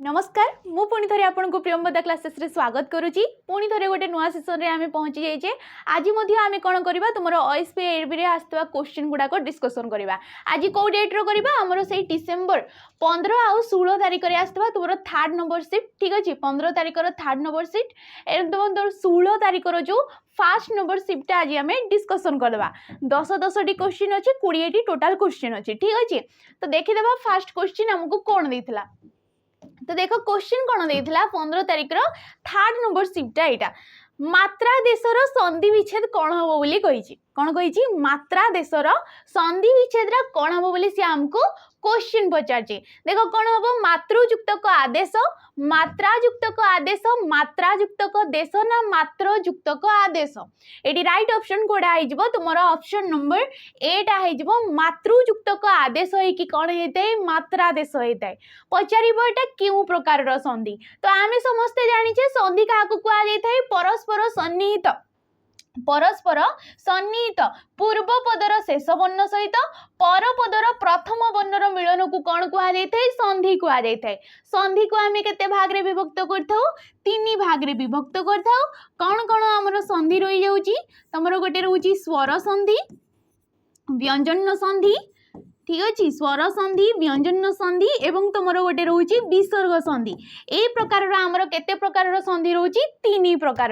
नमस्कार मु पुणी थे आपको प्रियंवदा क्लासेस रे स्वागत करुच्ची पुणी थे गोटे नुआ सेसन रे आमे पहुंची जाइए। आज आमे कौन करवा तुम OSP रे आसवा क्वेश्चन गुड़ाक डिस्कसन करवा। आज कौ डेट रो करवा आमर से डिसेम्बर 15 आउ 16 तारिख रे आसवा तुम थर्ड नंबर सीट। ठीक अच्छे 15 तारिख थर्ड नंबर सीट एवं 16 तारिख जो फास्ट नंबर सीटा आज आम डिस्कसन करवा। 10 टी क्वेश्चन अच्छे 20 टी टोटाल क्वेश्चन अच्छे। ठीक अच्छे तो देखीदे फास्ट क्वेश्चन आमको कौन देता। तो देखो क्वेश्चन कौन देता 15 तारिख थर्ड नंबर सीटा यहाँ मात्रा देशर संधि विच्छेद कौन हम बोली कौन कही मात्रा देशर संधि विच्छेद कौन हम बोली सी आमको क्वेश्चन पचारे। देखो कौन हम मातृयुक्तक आदेश मात्रायुक्तक आदेश मात्रायुक्तक देश ना मात्रयुक्तक आदेश। ये राइट ऑप्शन कोड़ा हो तुम ऑप्शन नंबर एटा हो मातृयुक्तक आदेश होगी कौन होता है मात्रा देश होता है। पचार एटा क्यों प्रकार संधि तो आम समस्ते जाने संधि क्या कहुए परस्पर सन्निहित परस्पर सन्निहित पूर्व पदर शेष वर्ण सहित पर पदर प्रथम वर्णर मिलन को कौन कहुए संधि कहुए। संधि को आम के भाग में विभक्त कर भाग में विभक्त कर कौन कौन आमर संधि रही जाऊँगी तुम गोटे रोचे स्वर संधि व्यंजन संधि। ठीक अच्छे स्वर संधि व्यंजन संधि एवं तुम गोटे रोचे विसर्ग संधि। ए प्रकार आमर केते प्रकार संधि रोचे 3 प्रकार।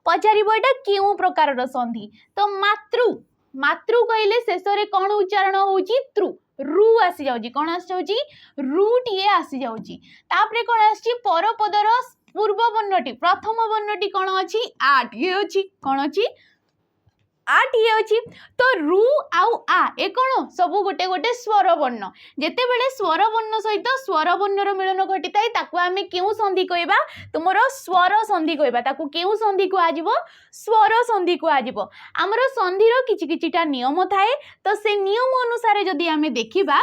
पचार एटा क्यों प्रकार संधि तो मातृ मातृ कहले शेष में कौन उच्चारण होची त्रु रु आसी जाउची कौन आसी जाउची रु टीए आसी जाउची। तापरे कौन आसी परपदर पूर्व वर्णटी प्रथम वर्णटी कौन अच्छी आ टीए अच्छी कौन अच्छी आ टीए अच्छी तो रु आउ आ ए कौन सब गोटे गोटे स्वर वर्ण जिते बड़े स्वर वर्ण सहित स्वर वर्णर मिलन घटी थाए ताकू आमे क्यों संधि कहबा तुम स्वर संधि कहबा ताकू क्यों संधि कह स्वर संधि कह। आमर संधिर किछि किछिटा नियम थाए तो से नियम अनुसार जदि आमे देखिबा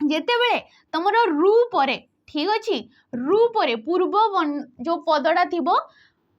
जेते बेले तुमर रु परे ठीक अच्छे रु परे पूर्व जो पदटा थिबो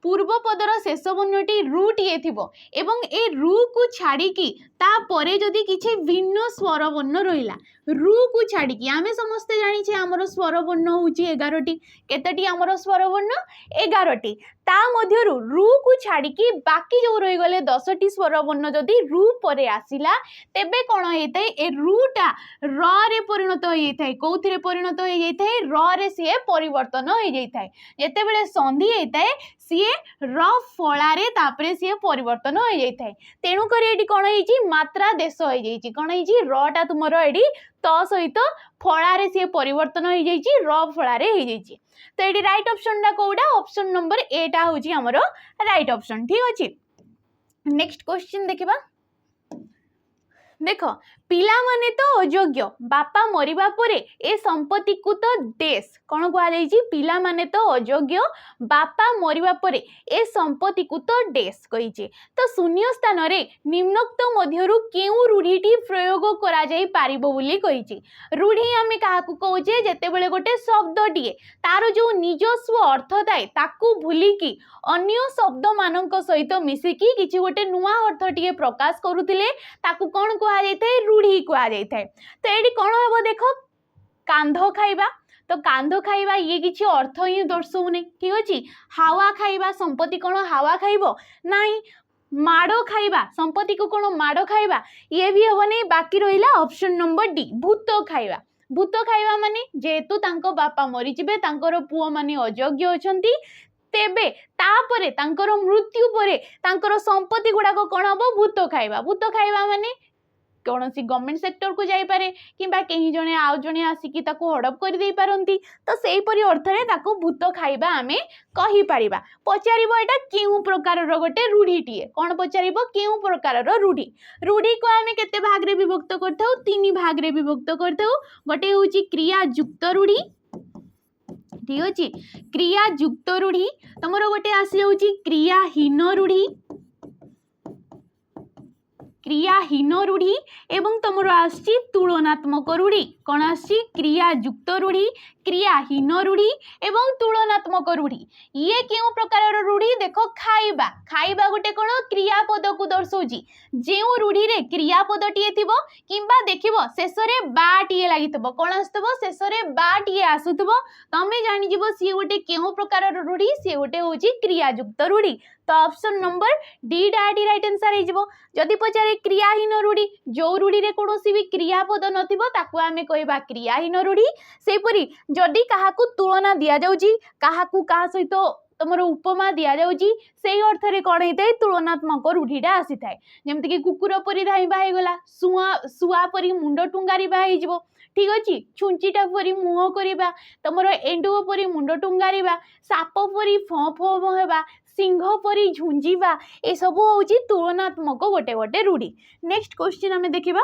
पूर्व पदर शेष वर्णटी रु टीए थिबो एवं ए रु को छाड़िकी तापरे जदि किछि भिन्न स्वर वर्ण रहिला रु को छाड़िकी आमे समस्ते जानिछे आमर स्वर वर्ण होउची 11टी केतटी आमर स्वर वर्ण 11टी ता मध्यरु रु को छाड़िकी बाकी जो रही गले 10टी स्वर वर्ण जदि रु परे आसिला तेबे कौन होता है ए रुटा र रे परिणत हो जाता है कौथिरे परिणत हो जाता है र रे सी परिवर्तन हो जाता है जेते बेले संधि होता है सी र फलारे तापरे सी परिवर्तन हो जाता है। तेणुक ये कौन हो मात्रा देश हो जाइए कौन हो रटा तुम ये त सहित फलारे सी परिवर्तन हो जाइए र फलारे हो जाइए। तो ये राइट ऑप्शन टा कौटा ऑप्शन नंबर एटा हूँ आमर राइट ऑप्शन। ठीक अच्छे नेक्स्ट क्वेश्चन देखा देख पिला माने तो अयोग्य बापा मरिबा परे ए संपत्ति को तो देश कौन कहुई पिला माने तो अयोग्य बापा मरिबा परे ए संपत्ति को तो देश कही। तो शून्य स्थान रे निम्नोक्त मध्यरु केउ रूढ़ीटी प्रयोग करा जाई पारिबो बोली कही। रूढ़ी आमे काहाकू कहूचे जेते बेले गोटे शब्दटीए तार जो निजस्व अर्थ थाए ताकू भूलिकी अन्य शब्द मानक सहित मिसिकी किछि गोटे नुआ अर्थटीए प्रकाश करुथिले ताकू कौन कहा जाए रूढ़ी कहा जाए। तो ये कौन हम देख कांध खाइबा तो कांध खाइबा ये किसी अर्थ ही दर्शाऊनी। ठीक अच्छे हावा खाइबा संपत्ति कौन हावा खाइब नाई माड़ खाइबा संपत्ति को कौन माड़ खाइबा ये भी हम नहीं। बाकी रहा ऑप्शन नंबर डी भूत खाइबा। भूत खाइबा माने जेहेतु तांको बापा मरीजिबे तांकर पुओ माने अयोग्य अछंती तेबे तापरे तांकर मृत्यु परे तांकर संपत्ति गुड़ाक कौन हम भूत खाइबा। भूत खाइबा माने कौन सी गवर्नमेंट सेक्टर को जाइपारे कि कहीं जने आउ जने आसिकी ताको हड़प कर दे पारंती तो सेही परि अर्थरे ताको भूत खाइबा आमे कहि परिबा। पचारिबो एटा केउ प्रकार रो गोटे रूढ़ीटीए कौन पचारिबो केउ प्रकार रो रूढ़ी। रूढ़ी को आमे केते भाग रे विभक्त करथाउ 3 भाग रे विभक्त करथाउ। गोटे होची क्रिया युक्त रूढ़ी ठीक अछि क्रिया युक्त रूढ़ी तुमरो गोटे आसी जाउची क्रियाहीन रूढ़ी क्रियाहीन रूढ़ी एवं तुमर आसची तुलनात्मक रूढ़ी कौन आसची क्रियायुक्त रूढ़ी क्रियाहीन रूढ़ी एवं तुलनात्मक रूढ़ी ये क्यों प्रकार रूढ़ी देख खाइबा खाइबा गोटे कौन क्रियापद को दर्शाऊँगी जो रूढ़ी रे क्रियापदटीए थिबो किंबा देखिबो शेष रे बाटीए लागितबो कौन आसतबो शेष रे बाटीए आसुतबो तमे जानि जिवो सी गोटे केउ प्रकार रूढ़ी सी गोटे होची क्रियायुक्त रूढ़ी तो ऑप्शन नंबर डी डाटी राइट आंसर हे जिवो जदि पचारे क्रियाहीन रूढ़ी जो रूढ़ी रे कोनोसी भी क्रियापद नथिबो ताकू आमे कहबा क्रियाहीन रूढ़ी सेपरी जदि काहाकू तुलना दिया जाउची काहाकू काहा सहित तुमर उपमा दि जाउची से अर्थ रे कौन होता है तुलनात्मक रूढ़ीटा आसी थाए जमती कि कुकुर परी धाइबा हेगला सुआ परी मुंड टुंगारिबा हे जिवो ठीक अच्छे छुंचीटा परी मुह करवा तुमर एंडुओ परी मुंड टुंगारिबा साप परी फँ फँ हेबा सिंह परी झुंझीबा ए सब हूँ तुलनात्मक गोटे गोटे रूढ़ी नेक्स्ट क्वेश्चन आमे देखिबा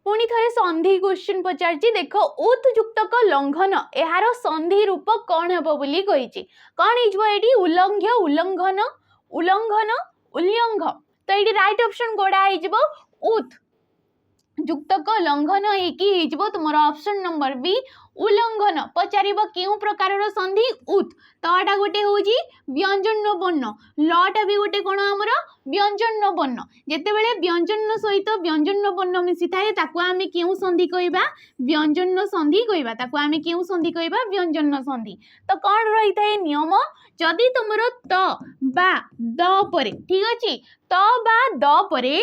पुणी थे संधि क्वेश्चन पचारची देख उत्युक्तक लंघन यार संधि रूप कौन हम बोली कही कौन होती उल्लंघ्य उल्लंघन उल्लंघन उल्लंघ तो ये राइट ऑप्शन गोड़ा हो उत युक्तक लंघन हो तुम ऑप्शन नंबर बी उल्लंघन पचार क्यों प्रकार संधि उत तटा गोटे हूँ व्यंजन वर्ण लटा भी गोटे कौन आमर व्यंजन वर्ण जिते बड़े व्यंजन सहित व्यंजन वर्ण मिसी थाए आम क्यों संधि कहवा व्यंजन संधि कहवा आम क्यों संधि कहवा व्यंजन संधि तो कौन रही था नियम जदि तुम त बा द परे ठीक अच्छे त बा द परे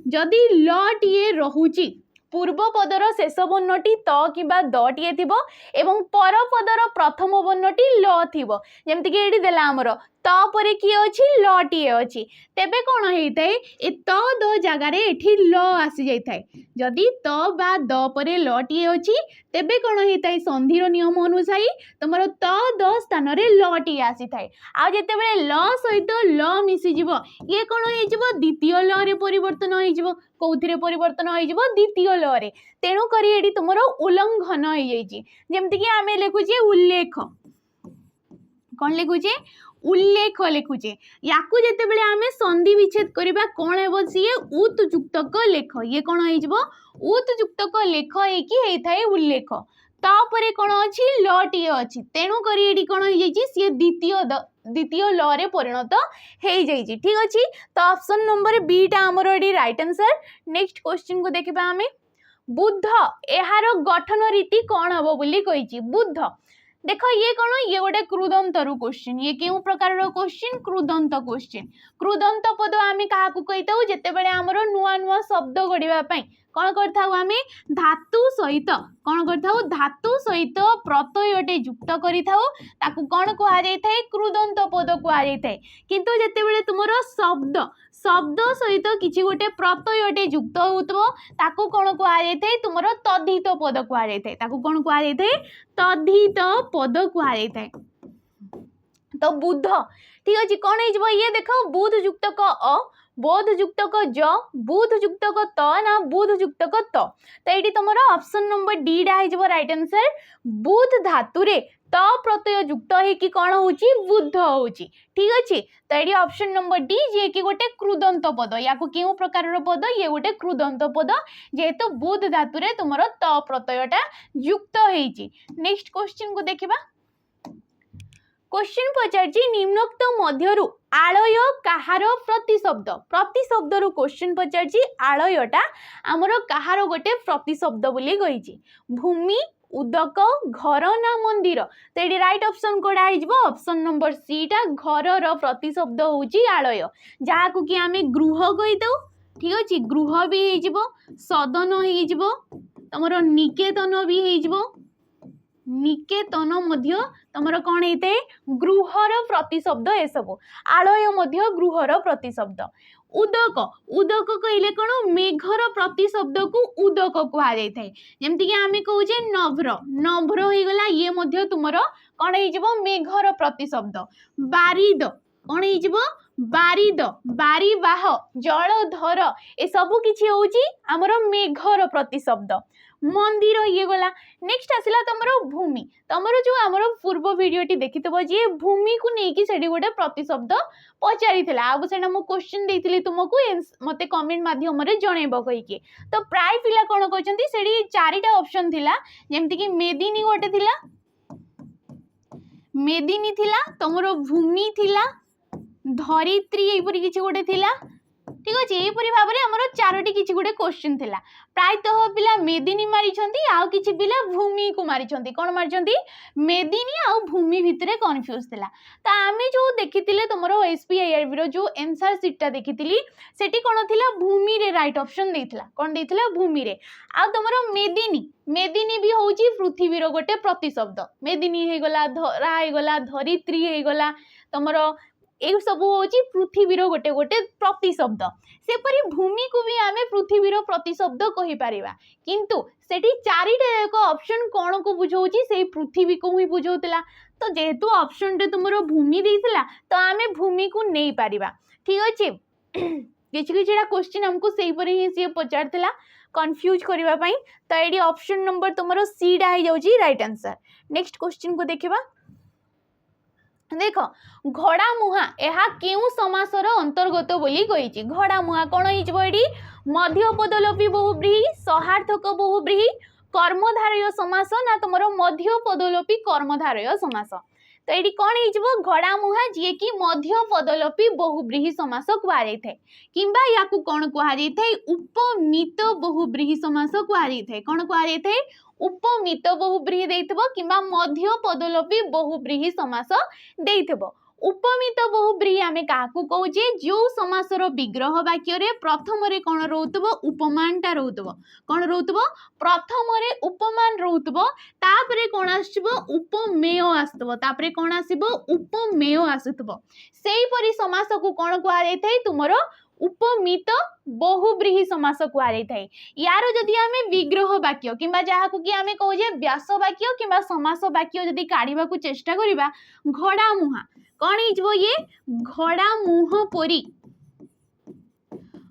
जदि ल टीए रहुची पूर्व पदर शेष वर्णटी त कि दटीए थिबो एवं पर पदर प्रथम वर्णटी ल थिबो जेमति कि एठी देला हमर त परे कि अछि ल टीए अछि तेबे कोन हेइथाय ए त द जगह रे एठी ल आसी जाइथाय जदि त बा द परे ल टीए अछि तेबे कोन हेइथाय संधिर नियम अनुसारी तमरो त द स्थान रे ल टीए आसी थाय आ जेते बेले ल सहित ल मिसी जिवो ये कोन हे जिवो द्वितीय ल रे परिवर्तन होई जिवो कौथिरे परिवर्तन होई जिवो द्वितीय ल रे तेणु करी एठी तमरो उल्लंघन होई जाईची जेमति कि आमे लेखुचे उल्लेख कौन लिखुचे उल्लेख लिखुचे याकू जेते बेले आमे संधि विच्छेद करिबा कोन हेबो सिए उत्युक्तक लेख ये कोन होई जिवो उत्युक्तक लेख हे कि हे थाए उल्लेख तापरे कोन अछि ल टी अछि तेणु करी एडी कोन होई जाईची सिए द्वितीय ल रे परिणत हे जाईची ठीक अछि तो ऑप्शन नंबर बी टा हमर एडी राइट आंसर नेक्स्ट क्वेश्चन को देखिबा आमे बुद्ध एहार गठन रीति कौन हम बोली कही बुद्ध देख ये कौन ये गोटे क्रुदंत रु क्वेश्चन ये क्यों प्रकार क्वेश्चन क्रुदंत क्वेश्चन क्रुदंत पद आम क्या कही था जिते बड़े आमर नुआ नुआ शब्द गढ़ापी कौन करें धातु सहित कौन कर धातु सहित प्रत्ययटे युक्त करूँ कौन कहुई क्रुदंत पद कहुई किंतु जिते बड़े तुम शब्द शब्द सहित किसी गोटे प्रत्ययटे युक्त हो कौन कहुई तुम तद्धित पद कहुई कौन कहुई तद्धित पद कहुई तो बुद्ध ठीक अच्छे कौन हो ये देख बुध युक्त क अ बोध युक्त क ज बुध युक्त क त ना बुध युक्त क त तो ये तुम ऑप्शन नंबर डी डा हो राइट आंसर बुध धातु रे त प्रत्यय युक्त है कौन होची बुद्ध होची ठीक अच्छे तो ये ऑप्शन नंबर डी जे कि गोटे क्रुदंत पद या क्यों प्रकार पद ये गोटे क्रुदंत पद जेहेतु बुध धातु रे तुम त प्रत्ययटा युक्त होईची नेक्स्ट क्वेश्चन को देखिबा क्वेश्चन पचारची निम्नोक्त मध्यरु आलय कहार प्रतिशब्द रु क्वेश्चन पचारची आलयटा आमर कहार गोटे प्रतिशब्द बोली कही भूमि उदक घर ना मंदिर तो ये राइट ऑप्शन कोड़ा हो ऑप्शन नंबर सी टा घर प्रतिशब्द होची आलय जहाँ को कि आमे गृह कही दो ठीक अच्छे गृह भी हो सदन हो तुम निकेतन भी हो निकेतन मध्य तुमर कौन होता है गृहर प्रतिशब्द ए सब आलय मध्य गृहर प्रतिशब्द उदक उदक कहले कौन मेघर प्रतिशब्द को उदक कहुई जमती कि आम कहे नभ्र नभ्र हो गला ये मध्य तुमर कौन हो मेघर प्रतिशब्द बारिद कौन हो बारिद बारीबाह जलधर ए सब किछि होउची आमर मेघर प्रतिशब्द मंदिर ये गला नेक्स्ट आसला तुमर भूमि तुमर जो आमर पूर्व वीडियोटी देखिथबो जे भूमि को नेकी सेडी गोटे प्रतिशब्द पचारिथिला आबो सेना मो क्वेश्चन देइथिली तुमको मते कमेंट माध्यम रे जणैबो कहिके तो प्राय पिला कोन कहचंती सेडी चारिटा ऑप्शन थिला जेमति कि मेदिनी गोटे थिला मेदिनी थिला तुमर भूमि थिला धरित्री एपरि किछि गोटे थिला ठीक अच्छे यहपरी भाव में आमर चारोटी किसी गोटे क्वेश्चन थिला प्रायतः पिला मेदिनी मारिछंती आउ किछि पिला भूमि को मारिछंती कोन मारिछंती मेदिनी आउ भूमि भितरे कन्फ्यूज थिला तो आमे जो देखिथिले तुमरो एसपीआईआरबी रो जो आंसर शीटटा देखिथिली सेठी कोन थिला भूमि रे राइट ऑप्शन देथिला कोन देथिला भूमि रे आउ तुमरो मेदिनी मेदिनी भी होउची पृथ्वी रो गोटे प्रतिशब्द मेदिनी हे गला धरा हे गला धरित्री हे गला तुमरो ए सब हूँ पृथ्वीर गोटे गोटे प्रतिशब्द सेपरी भूमि को भी आम पृथ्वीर प्रतिशब्द कहीपर किंतु सेठी चारिटा एक ऑप्शन कौन को बुझाऊँ से पृथ्वी को ही बुझाऊला तो जेहेतु ऑप्शन टे तुम भूमि देइथिला तो आम भूमि को नहीं पारिबा ठीक अच्छे किसी किसी क्वेश्चन हमको से ही सी पचार कन्फ्यूज करने तो ये ऑप्शन नंबर तुम सी डा हो राइट आंसर नेक्स्ट क्वेश्चन को देखा देख घड़ा मुहा यह क्यों समासर अंतर्गत बोली कही घड़ा मुहा कौन होती मध्यपदलोपी बहुब्रीहि सहार्थक बहुब्रीहि कर्मधारय समास ना तुम मध्यपदलोपी कर्मधारय समास तो ये कौन हो घड़ा मुहा जी कि मध्यपदलोपी बहुब्रीहि समास कहुए किंबा या कौन कहुए उपमित बहुब्रीहि समास कहुए कौन कहुए उपमित बहुब्रीहि देइथबो किंबा मध्य पदलोपी बहुब्रीहि समास देइथबो उपमित बहुब्रीहि आमे काकू कहूजे जो समासर विग्रह वाक्य रे प्रथम रे कोन रहउतबो उपमानटा रहउतबो कोन रहउतबो प्रथम रे उपमान रहउतबो तापरे कोन आसीबो उपमेय आस्तबो तापरे कोन आसीबो उपमेय आसुतबो सेही परि समास को कोन कहआ जायथाय तुमरो उपमित बहुब्रीहि समास कहुए यार जदि आमे विग्रह वाक्य किंबा जहाँ को कि आमे कहूजे व्यास वाक्य किंबा समास वाक्य जदि काढ़ा को चेष्टा करिबा घड़ा मुहा कौन हो ये घड़ा मुह परी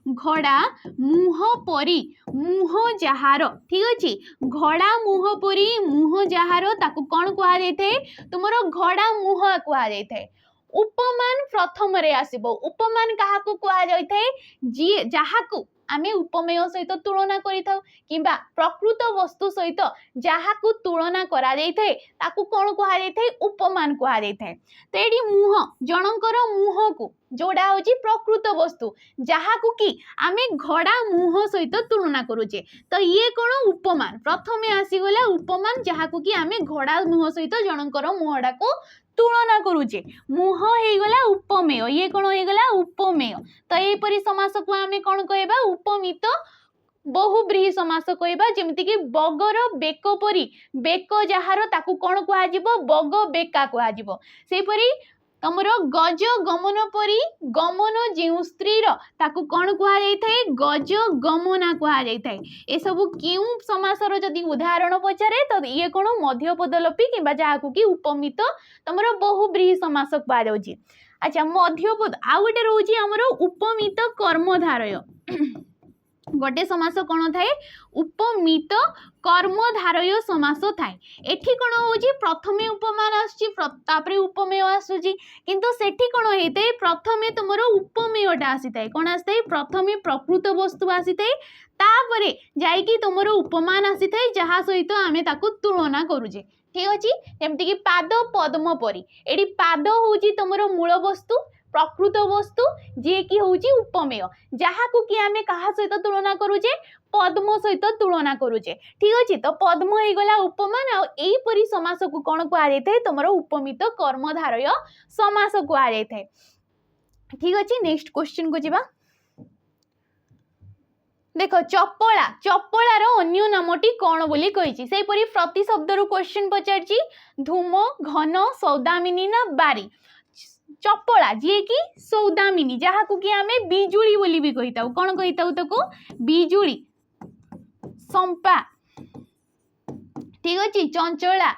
घड़ा मुह परी मुह जहार ठीक अच्छे घड़ा मुह परी मुह जहार ताकू कौन कहुए तुमर घड़ा मुह कहुए उपमान प्रथम रे आसीबो उपमान काहा को कहा जाय थाए जी जहा को आमे उपमेय सहित तुलना करिथाउ किंबा प्रकृत वस्तु सहित जहा को तुलना करा जाय थाए ताकू कोन कहा जाय थाए उपमान कहा जाय थाए तो एडी मुह जनकर मुह को जोड़ा होची प्रकृत वस्तु जहा को कि आमे घड़ा मुह सहित तुलना करूचे तो ये कोन उपमान प्रथमे आसी गला उपमान जहा को कि आमे घड़ा मुह सहित जनकर मुहडा को तुलना करूचे मुह हो गला उपमेय ये कौन हो गला उपमेय तो यहपरी समास को आम कौन कहबा उपमित बहुब्रीहि समास कहबा जेमति कि बगर बेक परी बेक जहार ताकू कौन कह बग बेका कह सेपरी तुमर गज गमन परी गमन जो स्त्रीर ताकू कौन कहुए गज गमना कहुए ए सबू क्यों समासर जदि उदाहरण पचारे तो ये कौन मध्यपदलोपी कि जहाँ कि उपमित तुम बहुब्रीहि समास कहुच्छी अच्छा मध्यपद आउ गोटे रोचे आमर उपमित कर्मधारय गोटे समास कौन थाए उपमित कर्मधारय समास थाए एठी कौन होची प्रथमे उपमान आसुची तापरे उपमेय आसुची किंतु सेठी कौन होइते प्रथमे तुमर उपमेयटा आसीताए कौन आसीताए प्रथमे प्रकृत वस्तु आसीताए तापरे जाईकी तुमर उपमान आसीताए जहा सहित आमे ताकू तुलना करूजे ठीक अछि जेमति कि पाद पद्म परी एडी पाद होची तुमर मूल वस्तु प्रकृत वस्तु जे कि होची उपमेय जहा को कि आमे कहा सहित तुलना करूचे पद्म सहित तुलना करूचे ठीक अछि तो पद्म हो गला उपमान आ एई परी समास को कोन कहा जायते तुमरो उपमित कर्मधारय समास कहा जायते ठीक अछि नेक्स्ट क्वेश्चन को जिबा देख चपला चपलार अन्य नामटी कौन बोली कही से परी प्रतिशब्द रु क्वेश्चन पचारची धूम घन सौदामिनी ना बारी चपला जी कि सौदामिनी जहाँ को कि आमे बिजुली बोली भी कही था कौन कही था तो बिजुली संपा ठीक अच्छे चंचला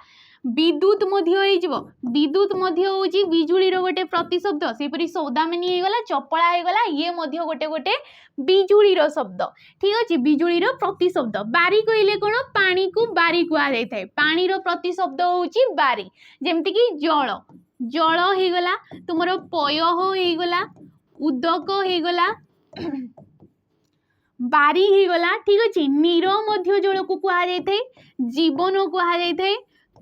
विद्युत विद्युत होची बिजुली रो गोटे प्रतिशब्द सेपरी सौदामिनी हो गला चपला हो गला ये गोटे गोटे बिजुली रो शब्द ठीक अच्छे बिजुली रो प्रतिशब्द बारी कहले कौन पानी को बारी कह जाए पानी रो प्रतिशब्द होची बारी जेमती कि जल जल हो गला तुमर पय हो गला उदक हो गला बारी हो गला ठीक अच्छे नीर मध्य जल को कह जाए जीवन कह जाए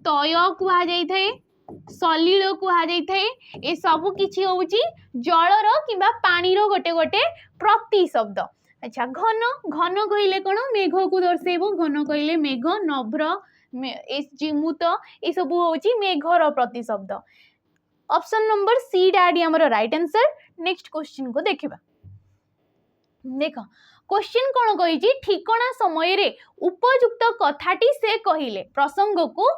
तय कह जाए सलील कह जाए ए सब किछि होउची जलर किंबा पानी रो गोटे गोटे प्रतिशब्द। अच्छा घन घन कहले कौन मेघ को दर्शेब घन कहले मेघ नभ्र जिमुत ये सब होउची मेघर प्रतिशब्द। ऑप्शन नंबर सी डाडी हमर राइट आंसर। नेक्स्ट क्वेश्चन को देखिबा देख क्वेश्चन कौन कही ठिकना समय रे उपयुक्त कथाटी से कहिले प्रसंग को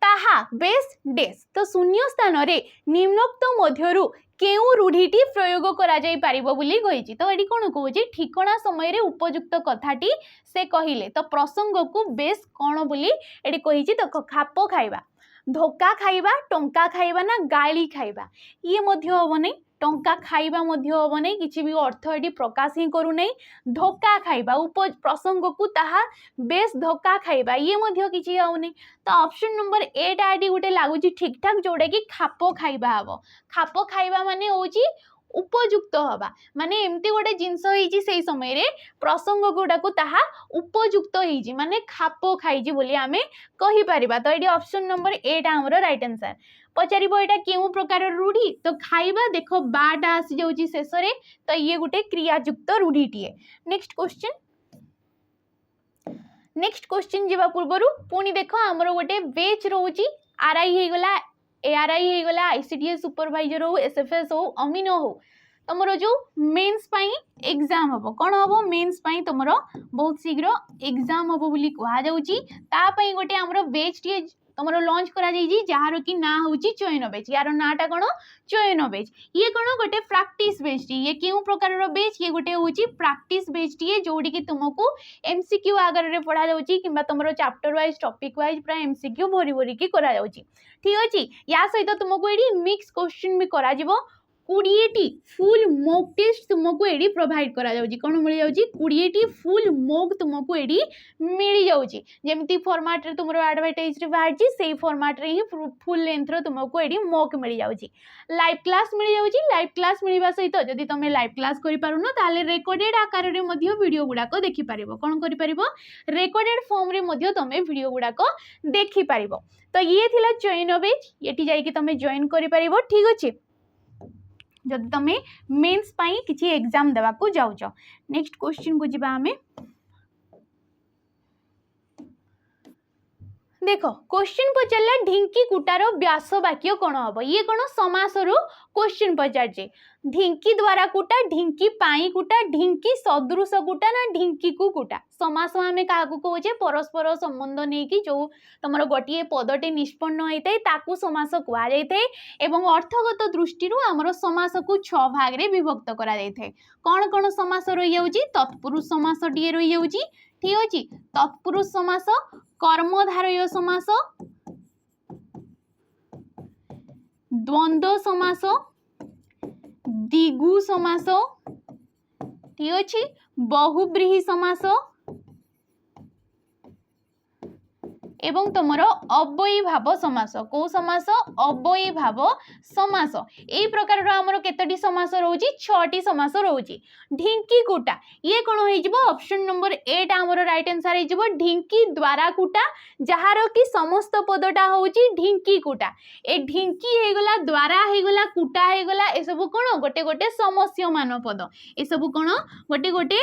ताहा बेस डेस तो शून्य स्थान रे निम्नोक्त मध्यरु केउ रूढ़ीटी प्रयोग करा जाई पारिबो बोली कहिछि तो एडी कोन कहूछि ठिकना समय रे उपयुक्त कथाटी से कहिले तो प्रसंग को बेस कोन बोली एडी कहिछि तो खाप खाइबा धोका खाइबा टंका खाइबा ना गाली खाइबा ये मध्य हबो नै टंका खाइबा मध्य हबो नै किछि भी अर्थ एडी प्रकाश ही करू नै धोका खाइबा प्रसंग को ताहा बेस धोका खाइबा ये मध्य किछि आउ नै तो ऑप्शन नंबर 8 आडी गुटे लागुची ठीक ठाक जोडे कि खाप खाइबा हबो खाप खाइबा माने होची उपयुक्त हवा माने एमती गोटे जिनस होईची सेई समय रे प्रसंग गुडा को ताहा उपयुक्त होईची माने खाप खाईची बोली आमे कहि परिबा तो एडी ऑप्शन नंबर 8 हमरो राइट आंसर। पचारिबो एटा केउ प्रकार रूढ़ी तो खाइबा देखो बाटा आसी जाउची शेष रे तो ये गुटे क्रियायुक्त रूढ़ीटीए। नेक्स्ट क्वेश्चन जीवा पूर्वरु पुनी देखो हमरो गोटे बेच रोची आरआई हे गला एआरआई हो गला आईसीडीएस सुपरवाइजर हो एसएफएस हो अमीनो हो तुमर जो मेंस पाई एग्जाम हम कौन हम मेंस पाई तुमर बहुत शीघ्र एग्जाम हम बोली कहा जाउची ता पई गोटे हमर बेच टी तुमर लॉन्च करा जाई जहार कि ना होची चयन बेच यार नाटा कौन चयन बेच ये कौन गोटे प्रैक्टिस बेच टी ये केउ प्रकार रो बेच ये गोटे होची प्रैक्टिस बेच टी जोडी कि तुमको एमसीक्यू आगर रे पढ़ा जाउची किबा तुमरो चैप्टर वाइज टॉपिक वाइज पूरा एमसीक्यू भरी भरी की करा जाउची ठीक अछि या सहित तुमको एडी मिक्स क्वेश्चन भी करा जिवो 20टी फुल मॉक टेस्ट तुमको एडी प्रोवाइड करा जाउची कोन मिल जाउची 20टी फुल मॉक तुमको एडी मिल जाउची जेमती फॉर्मेट रे तुमरो एडवर्टाइज रे बाहरची सेही फॉर्मेट रे ही फुल लेंथ रो तुमको एडी मॉक मिल जाउची लाइव क्लास मिल जाउची लाइव क्लास मिलबा सहित जदी तुमे लाइव क्लास करि पारुनो ताले रेकॉर्डेड आकार रे मध्ये वीडियो गुडा को देखि पारिबो कोन करि पारिबो रेकॉर्डेड फॉर्म रे मध्ये तुमे वीडियो गुडा को देखि पारिबो तो ये थिला जॉइन बेच येटी जाई कि तुमे जॉइन करि पारिबो ठीक अछि जब तुम मेन्स पाई किसी एग्जाम देवा को जाउछ। नेक्स्ट क्वेश्चन को जिबा हमें देखो क्वेश्चन पचारला ढिंकी कुटार व्यास वाक्य कौन हम ये कौन समास रो क्वेश्चन पचार ढिंकी द्वारा कुटा ढिंकी पाई कुटा ढिंकी सदृश कुटा ना ढिंकी को कुटा समास आम क्या कहे परस्पर संबंध नहीं कि जो तुम गोटे पदटे निष्पन्न होता है ताकू समास कहुए एवं अर्थगत दृष्टि आमर समास को 6 भाग रे विभक्त करा जायते कौन कौन समास रही जाउची तत्पुरुष समास टीए रही जाउची ठीक अछि तत्पुरुष समास कर्मधारय समास द्वंद्व समास द्विगु समास ठीक अछि बहुब्रीहि समास एवं तुमर अव्ययी भाव समास को समास अव्ययी भाव समास ए प्रकार आमर केतटी समास रोची 6टी समास रोची ढिंकी कुटा ये कौन हो ऑप्शन नंबर 8 आमर राइट आंसर हो ढिंकी द्वारा कुटा जहार कि समस्त पदटा होची ढिंकी कुटा ए ढिंकी हेगला द्वारा हेगला कुटा हेगला ए सब कौन गोटे गोटे समस्यमान पद ए सब कौन गोटे गोटे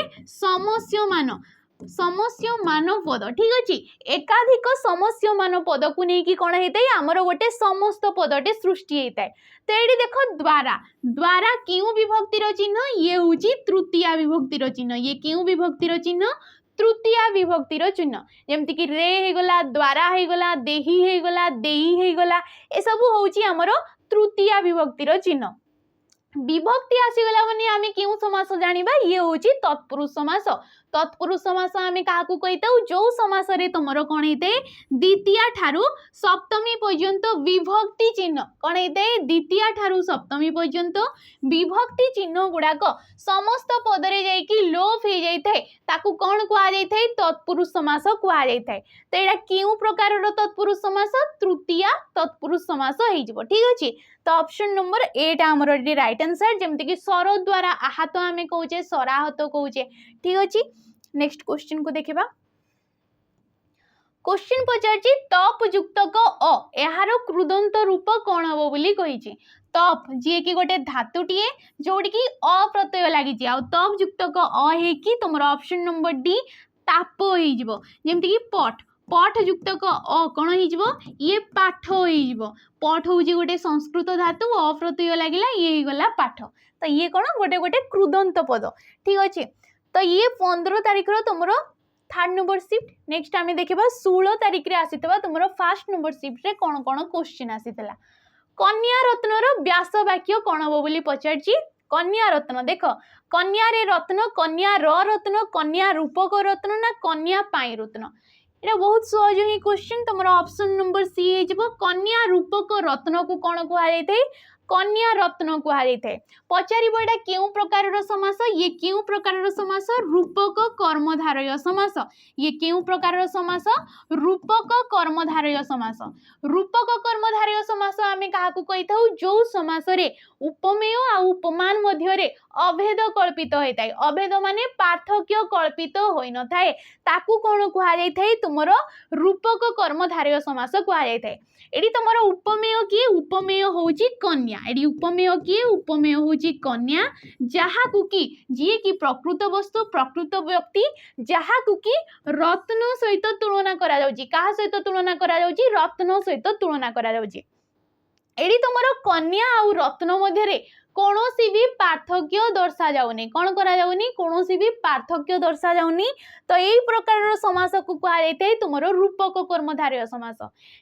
समस्यमान पद ठीक अच्छे एकाधिक समस्यमान पद को लेकिन कौन होता है आमर गोटे समस्त पदटे सृष्टि होता है तो ये देख द्वारा द्वारा क्यों विभक्तिर चिन्ह ये हूँ तृतीया विभक्तिर चिन्ह ये क्यों विभक्तिर चिन्ह तृतीया विभक्तिर चिन्ह जमती कि रे होगला द्वारा होगला देही होगला देई होगला ए सब हूँ आमर तृतीया विभक्तिर चिन्ह विभक्ति आसीगला माने आमे क्यों समास जानिबा ये होची तत्पुरुष समास तत्पुरुष समास आम क्या कही था जो समास तुमर कौन होता है द्वितीय ठारू सप्तमी पर्यंत विभक्ति चिन्ह कौन होता है द्वितीय ठारू सप्तमी पर्यंत विभक्ति चिन्ह गुड़ाक समस्त पदरे जाइकी लोप हो जाए ताकू कौन कहुई तत्पुरुष समास कहुई तो यहाँ क्यों प्रकार तत्पुरुष समास तृतीय तत्पुरुष समास हो ठीक अच्छे तो ऑप्शन नंबर ए आमर राइट आंसर जमती कि स्वर द्वारा आहत आम कहे स्वराहत कहे ठीक अच्छे नेक्स्ट क्वेश्चन को देखा क्वेश्चन पचार तप युक्तक अ यार कृदंत रूप कौन हम बोली कही तप जी कि गोटे धातुटीए जोड़ की अ प्रत्यय लगी तप युक्तक अ है तुम ऑप्शन नंबर डी ताप होमती कि पट पठ युक्तक अ कौन हो ये पाठ हो पठ हूँ गोटे संस्कृत धातु अ प्रत्यय लगिला ये गला पाठ तो ये कौन गोटे गोटे कृदंत पद ठीक अच्छे तो ये 15 तारीख तुम थर्ड नंबर शिफ्ट नेक्स्ट आम देखा 16 तारीख रे आसीथिबा तुमरो फर्स्ट नंबर शिफ्ट रे कौन कौन क्वेश्चन आसीथिला कन्या रत्नर व्यास वाक्य कौन हम बोली पचारची कन्या रत्न देख कन्या रे रत्न कन्या रत्न कन्या रूपक रत्न ना कन्या पाई रत्न ये बहुत सहज ही क्वेश्चन तुम ऑप्शन नंबर सी हो कन्या रूपक रत्न को कौन कहुई कन्या रत्न कहुई पचार एटा क्यों प्रकार समास ये क्यों प्रकार समास रूपक कर्मधारय समास ये क्यों प्रकार समास रूपक कर्मधारय समास रूपक कर्मधारय समास आम क्या कही था जो समास रे उपमेय आ उपमान मध्य अभेद कल्पित होता है अभेद माने पार्थक्य कल्पित होई न थाए ताकू कौन कहुई तुमर रूपक कर्मधारय समास कहुई एडी तुमर उपमेय किए उपमेय होउची कन्या एडी उपमेय किए उपमेय होउची कन्या जहा कुकी जी की प्रकृत वस्तु प्रकृत व्यक्ति जहा कुकी रत्न सहित तुलना करा जाउची कहा सहित तुलना करा जाउची रत्न सहित तुलना करा जाउची एडी तुमर कन्या आ रत्न मध्य कौनसी भी पार्थक्य दर्शा जाऊनी कौन करा जाऊनी कौनसी भी पार्थक्य दर्शा जाऊनी तो यही प्रकार समास को कहुई तुम रूपक कर्मधारय समास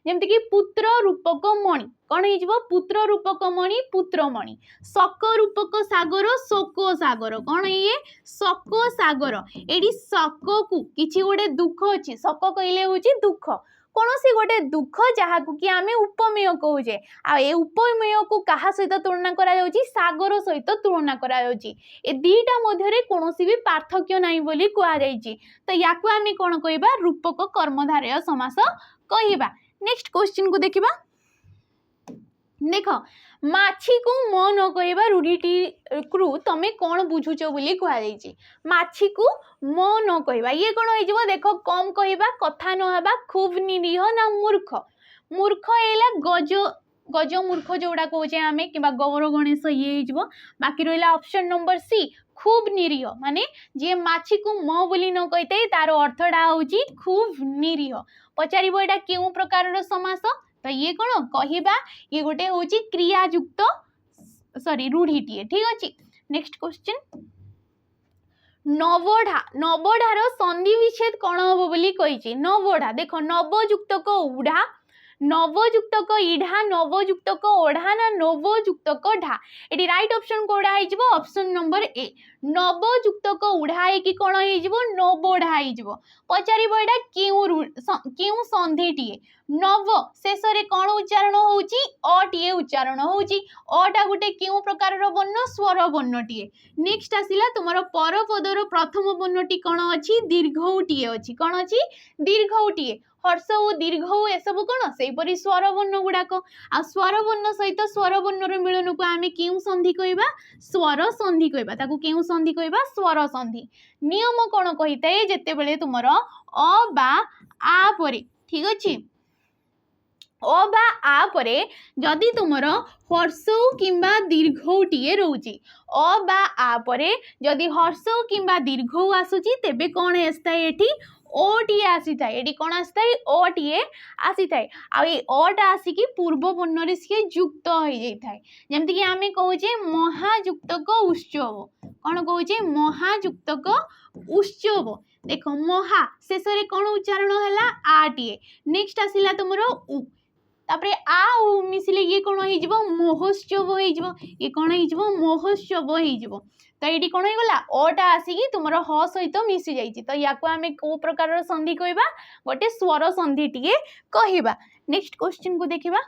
जमती कि पुत्र रूपक मणि कौन हो पुत्र रूपक मणि पुत्रमणि शक रूपक सागर शोक सागर कौन ये शक सागर एडी शक को किसी गोटे दुख अच्छी शक कहले हूँ दुख कौन सी गोटे दुख जहाँ कि आम उपमेय कहे आ उपमेय को क्या सहित तुलना करा सागर सहित तुलना करा ए दीटा मध्य कौन भी पार्थक्य नहीं बोली कहुई तो या आम कौन कहवा रूपक कर्मधारय समास कहवा नेक्स्ट क्वेश्चन को देखा देख माछी को म न कहवा रूढ़ीटी क्रु तमें कौन बुझुच बोली कहुई माछी को म न कहवा ये कौन हो देख कम कहवा कथा नहबा खूब निरीह ना मूर्ख मूर्ख है गज गज मूर्ख जोड़ा कहे आम कि गौर गणेश ये बाकी रहा ऑप्शन नंबर सी खूब निरीह माने जी माछी को म बोली न कही तार अर्थटा हूँ खूब निरीह पचार एटा क्यों प्रकार समास तो ये कौन कहवा ये गोटे हूँ क्रियायुक्त सॉरी रूढ़ीटीए ठीक अच्छे नेक्स्ट क्वेश्चन नवढ़ा नवढ़ार संधि विच्छेद कौन हम बोली कही नवढ़ा देख नवयुक्तक उढ़ा नवयुक्तक इढ़ा नवयुक्तक ओढ़ा ना नवयुक्तक ढा ये राइट ऑप्शन कोड़ा हो ऑप्शन नंबर ए नवयुक्तक उढ़ा कि कौन हो नवढ़ा हो पचार एटा क्यों संधिटीए नव शेष कौन उच्चारण होटीए उच्चारण होटा गोटे क्यों प्रकार वर्ण स्वर वर्णटीए नेक्स्ट आसला तुम परपदर प्रथम वर्णटी कौन अच्छी दीर्घटीए अच्छी कौन अच्छी दीर्घटीए हर्ष और दीर्घ ए सब कौन से स्वर वर्ण गुड़ाक आ स्वर वर्ण सहित स्वर वर्णर मिलन को आम क्यों संधि कहवा स्वर संधि कहवा ताकू क्यों संधि कहवा स्वर संधि नियम कौन कही था जिते बड़े तुमर अ बा आ परे ठीक अच्छे अ बा आ परे जदि तुमर हर्ष किंबा दीर्घटीए रोचे अ बा आ परे जदि हर्ष किंबा दीर्घ आसूची तेबे कौन आसता एठी ओटीए आसी थाए एटी कौन आसी थाए ओटीए आसी थाए आ ये ओटा आसिकी पूर्व वर्ण सी युक्त हो जाए जमती कि आम कहे महायुक्तक उत्सव कौन कहे महायुक्तक उत्सव देख महा शेष कौन उच्चारण है आटीए नेक्स्ट आसला तुम उ तापरे आ मिसिले ये कौन हो महोत्सव हो ये कौन हो महोत्सव हो तो ये कौन होगा अटा आसिकी तुम ह सहित मिसी जाइए तो या आम कौ प्रकार संधि कहवा गोटे स्वर संधि टे कहवा नेक्स्ट क्वेश्चन को देखा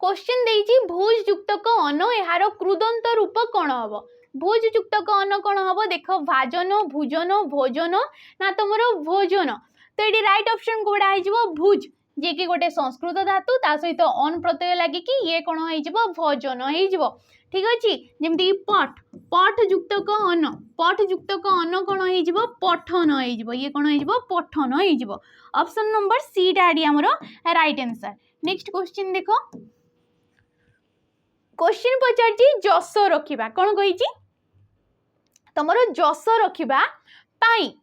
क्वेश्चन देइछि भुज युक्तक अन यार कृदंत रूप कौन हम भुज युक्तक अन कौन हम देख भाजन भुजन भोजन ना तुम भोजन तो ये राइट ऑप्शन कोड़ा हो भुज जे कि गोटे संस्कृत धातु ता सहित अन प्रत्यय लगे कि ये कौन हो भोजन हो ठीक अच्छे जमती पट पट युक्तक अन कौन हो पठन हो ये कौन हो पठन हो ऑप्शन नंबर सी डाडी आमर राइट आंसर नेक्स्ट क्वेश्चन देख क्वेश्चन पचार जस रखा कौन कही तुम जस रखा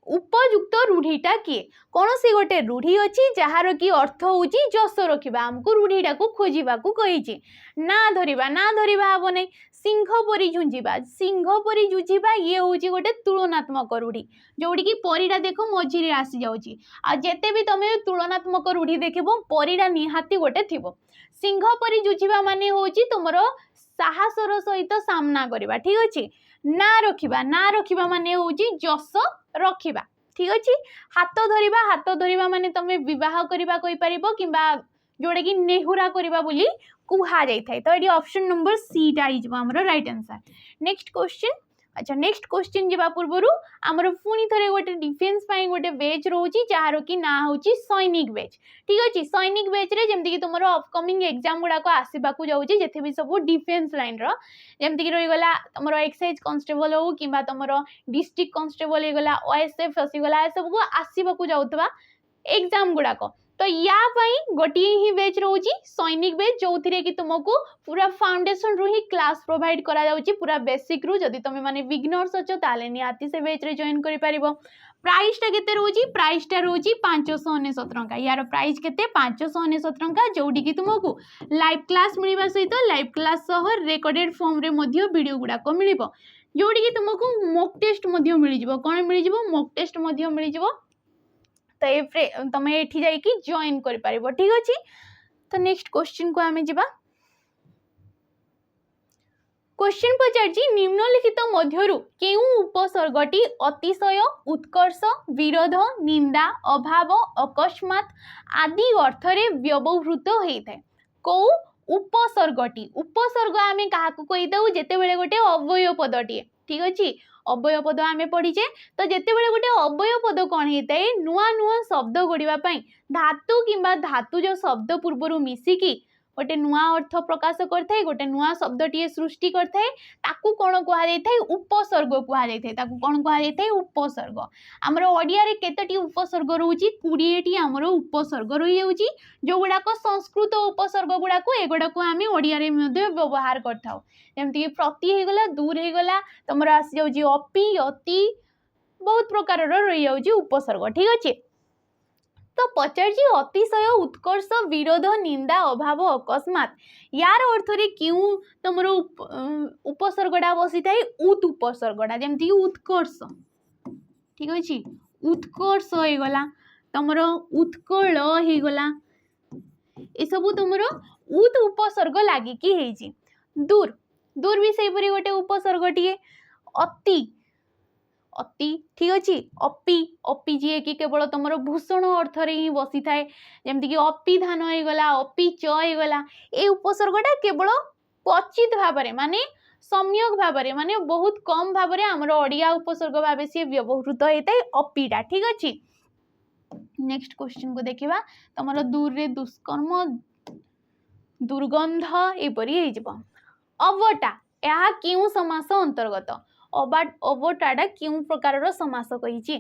उपयुक्त रूढ़ीटा किए कौन सी गोटे रूढ़ी अच्छी जार कि अर्थ हूँ जस रखा आमको रूढ़ीटा को खोजा कही ना धरिबा हम नहीं सिंह परी झुंझा ये हूँ गोटे तुलनात्मक रूढ़ी जोड़ी कि परीटा देख मझीरे आसी जाऊँगी आते भी तुम तुलनात्मक रूढ़ी देख परीटा निहाती गोटे थी सिंह परी जुझा माने हूँ तुम साहसर सहित सामना करवा ठीक अच्छे ना रखा माने हूँ जस रखा ठीक अच्छे हाथ धरिबा माने तुम विवाह करवा कहि परिबो किंबा जोड़ा कि नेहुरा करवा बोली कुहा जाई थाए तो ये ऑप्शन नंबर सी टा आमर राइट आंसर नेक्स्ट क्वेश्चन अच्छा नेक्स्ट क्वेश्चन जावा पूर्व आमर पुणी थे गोटे डिफेन्स गोटे बैच रोचे जार कि ना हूँ सैनिक बैच ठीक अच्छे सैनिक बैच रे जमती कि तुम अपकमिंग एग्जाम गुड़ाक आसवाक जाऊँगी जिथे भी सब डिफेन्स लाइन रमती रहीगला तुम एक्साइज कन्स्टेबल हो कि तुम डिस्ट्रिक्ट कन्स्टेबल होगा ओएसएफ आसीगला ए सब आसवाक जाऊा एग्जाम गुड़ाक तो या गोटे ही बैच रोची सैनिक बैच जो थी कि तुमको पूरा फाउंडेशन रू ही क्लास प्रोवाइड करा जाउची पूरा बेसिक रू जदि तुम माने बिगिनर्स अच्छो ताले निहाती से बैच रे जॉइन करि परिबो प्राइसटा केते रोची प्राइसटा रोची 599 टंका यार प्राइस केते 599 टंका जोडी कि तुमको लाइव क्लास मिलवा सहित लाइव क्लास सह रेकॉर्डेड फॉर्म रे मध्ये वीडियो गुडा को मिलिबो जोडी कि तुमको मॉक टेस्ट मध्ये मिल जिवो कोन मिल जिवो मॉक टेस्ट मध्ये मिल जिवो तो ये तुम ये जाकि जॉइन कर पारिबो ठीक अच्छे तो नेक्स्ट क्वेश्चन को आमे जिबा क्वेश्चन पचार निम्नलिखित मध्यरु केउ उपसर्गटी अतिशय उत्कर्ष विरोध निंदा अभाव अकस्मात आदि अर्थ रे व्यवहृत होइथाय को उपसर्गटी उपसर्ग आमे काहाकू कहि दउ जेते बेले गोटे अव्यय पदटी ठीक अच्छे अव्यय पद आमे पढ़ीचे तो जिते बड़े गोटे अव्यय पद कौन होता है नुआ नुआ शब्द गढ़ापी धातु किंबा धातुज शब्द पूर्वर मिसिकी गोटे नुआ अर्थ प्रकाश करते गोटे नुआ शब्दटीए सृष्टि करते ताकू कौन कहुए उपसर्ग कहुए कौन कहुए उपसर्ग आमर ओडिया रे केतटी उपसर्ग रोची 20टी आमर उपसर्ग रही जाऊँगी जो गुड़ाक संस्कृत उपसर्ग गुड़ाक एगुड़ा आम ओडिया रे व्यवहार करथाउ जमती प्रति होगला दूर होगला तुम आसी जाऊँगी अपि अति बहुत प्रकार रही जाऊँगी उपसर्ग ठीक अच्छे तो पचार अतिशय उत्कर्ष विरोध निंदा अभाव अकस्मात यार अर्थ रे क्यों तुम उपसर्गटा बसी थाए उत उपसर्गटा जमती उत्कर्ष ठीक अच्छे उत्कर्ष होगला तुम उत्कल होगला ये सब तुम उत उपसर्ग लगिकी दूर दूर भी से गोटे उपसर्गटीए अति अति ठीक अच्छे अपि अपि जी कि केवल तुम भूषण अर्थ रे ही बसी थाए जमती कि अपि धान होगला अपि च होगला ये उपसर्गटा केवल क्वचित भाव माने सम्यक भाव माने बहुत कम भाव आमर ओडिया उपसर्ग भाव सी व्यवहृत होता है अपिटा ठीक अच्छे नेक्स्ट क्वेश्चन को देखा तुम दूर रे दुष्कर्म दुर्गंध एपरी अवटा यह क्यों समास अंतर्गत अवटाटा क्यों प्रकार समास कही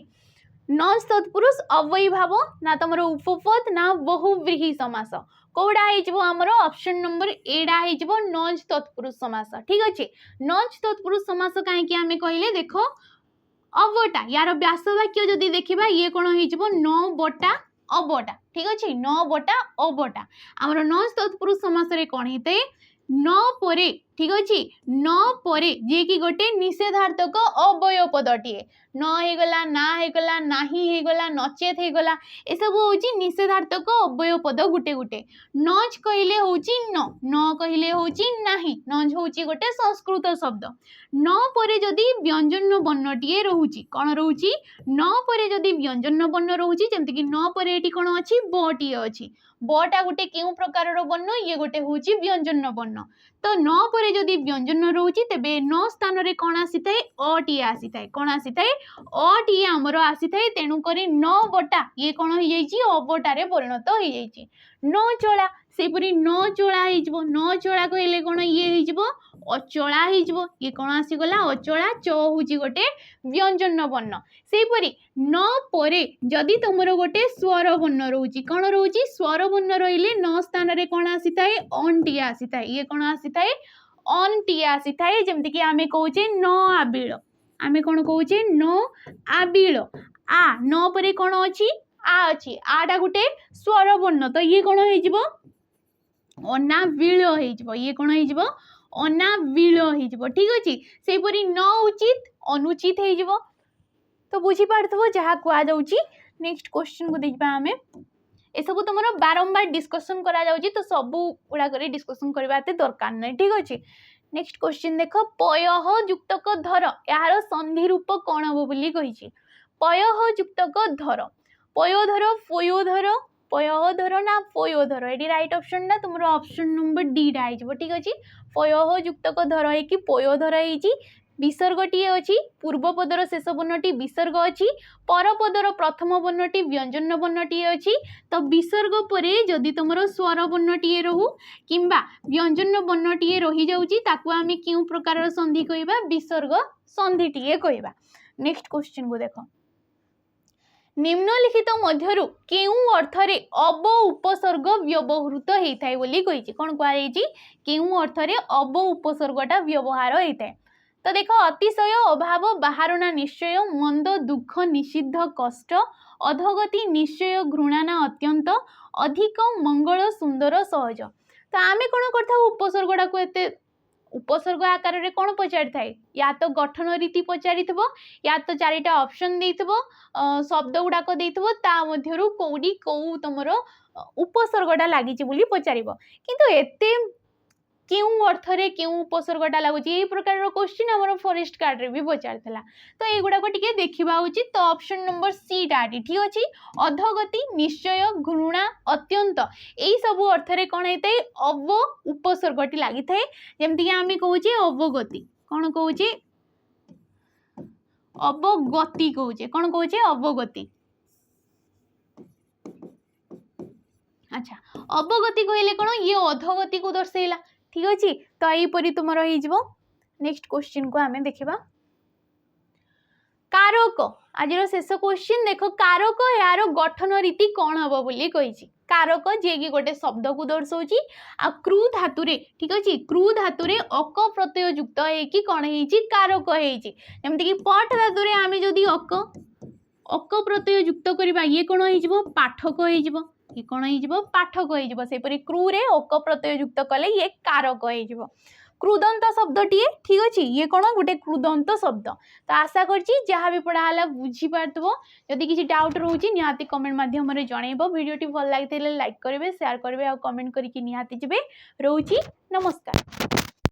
नज तत्पुरुष अव्ययी भाव ना तुम उपपद ना बहुव्रीहि समास कौड़ा होमर ऑप्शन नंबर एडा हो नज तत्पुरुष समास ठीक अच्छे नज तत्पुरुष समास कहीं आम कहले देख अवटा यार व्यासवाक्य जदि देखा ये कौन हो न बटा अवटा ठीक अच्छे न बटा अवटा आमर नज तत्पुरुष समास रे कौन होता है न परे ठीक अच्छे न परे जे कि गोटे निषेधार्थक अवय पदटीए न होगला ना होगला नाही होगला नचेत होगला ए सब हूँ निषेधार्थक अवय पद गुटे गुटे नच कहले हूँ न कहले हूँ नाही नज हूँ गोटे संस्कृत शब्द न परे जदि व्यंजन वर्णटीए रोचे कौन रोचे न परे जदि व्यंजन वर्ण रोचे जमती न परे ये कौन अच्छी बटीए अच्छी बटा गोटे क्यों प्रकार वर्ण ये गोटे हूँ व्यंजन वर्ण तो न परे जदि व्यंजन रोचे तेबे न स्थान रे कौन आसी थाए अटीए आसी थाए कौन आसी थाए अटीए आमर आसी थाए तेणुक न बटा ये कौन हो जाइए अबटारे परिणत हो जाइए न चला सेपरी न चला हो न चला कहले कौन ये हो अचला हो ये कौन आसीगला अचला च हूँ गोटे व्यंजन वर्ण सेपरी न परे जदि तुमर गोटे स्वर वर्ण रोचे कौन रोचे स्वर वर्ण रहिले न स्थान रे कौन आसी थाए अनटीए आसी थाए ये कौन आसी थाए अनटीए आसी थाए जमती कि आमे कहूचे न आबिल आमे कौन कहूचे न आबिल आ न परे कौन अच्छी आ अच्छी आटा गोटे स्वर वर्ण तो ये कौन हो अनाबिल हो ये कौन हो अनाबिल हो ठीक अच्छे सेपरी न उचित अनुचित हो तो बुझी पार्थो जहाँ कहुच्छी नेक्स्ट क्वेश्चन को देखा आम ए सब तुम बारंबार डिस्कसन करा जाउची तो सबू गुड़ाक डिस्कसन करवा दरकार नहीं ठीक अच्छे नेक्स्ट क्वेश्चन देख पयः जुक्तक धर यार संधि रूप कौन हम बोली कही पयः जुक्तक धर पयोधर फोयोधर पयधर ना फोयोधर ये राइट ऑप्शन ना तुम ऑप्शन नंबर डी टा हो ठीक अच्छे पयः जुक्तक धर है कि पयोधर है विसर्गटी अच्छी पूर्वपदर शेष वर्णटी विसर्ग अच्छी परपदर प्रथम वर्णटी व्यंजन वर्णटी अच्छी तो विसर्ग पर जदि तुम स्वर वर्णटीए रहू किंबा व्यंजन वर्णटीए रही जाऊँगी ताकू आम क्यों प्रकार संधि कहवा विसर्ग संधिटीए कहवा नेक्स्ट क्वेश्चन को देख निम्नलिखित मध्यरु केउं अर्थरे अब उपसर्ग व्यवहृत होता है बोली कही कौन कहुई केउं अर्थरे अब उपसर्गटा व्यवहार होता है तो देख अतिशय अभाव बाहारना निश्चय मंद दुख निषिद्ध कष्ट अधोगति निश्चय घृणाना अत्यंत अधिक मंगल सुंदर सहज तो आमे कौन करता उपसर्गटा को एते उपसर्ग आकार रे कौन पचारि थाए या तो गठन रीति पचारि या तो चारिटा ऑप्शन देइथबो शब्द गुड़ाक देइथबो ता मध्यरु कोडी को तुमर उपसर्गटा लागिछि बोली पचारिबो किंतु एते क्यों अर्थरे क्यों उपसर्गटा लगुच यही प्रकार क्वेश्चन आम फॉरेस्ट कार्ड रे भी पचार तो युवाक टे देखा उचित तो ऑप्शन नंबर सी टाटी ठीक अच्छे अधोगति निश्चय घृणा अत्यंत यही सब अर्थरे कौन होता है अव उपसर्गटी लगी थाए जमती आम कहे अवगति कौन कहे अवगति कहे कौन कहे अवगति अच्छा अवगति कहले कौन ये अधोगति को दर्शाइला ठीक अच्छे तो यहीपरी तुम नेक्स्ट क्वेश्चन को आम देखा कारक आज शेष क्वेश्चन देख कारक यार गठन रीति कौन हम बोली कही कारक जे कि गोटे शब्द को दर्शाऊँगी आ क्रू धातुरे ठीक अच्छे क्रू धातुरे अक प्रत्यय युक्त होगी कौन हो कारक होमती कि पट धातुरे आम जदि अक प्रत्यय युक्त करवा ये कौन हो पाठक हो ये कौन हो पाठक होपरी क्रू रे अक प्रत्यय युक्त कले ये कारक हो क्रुदंत शब्दटीए ठीक अच्छे ये कौन गोटे क्रुदंत शब्द तो आशा करछि जहाँ भी पढ़ाला बुझीपार्थो जदि किसी डाउट रोचे निहाती कमेंट माध्यम जनइब वीडियोटी भल लगी लाइक करेंगे शेयर करेंगे और कमेंट करके निहाती जबे रोची नमस्कार।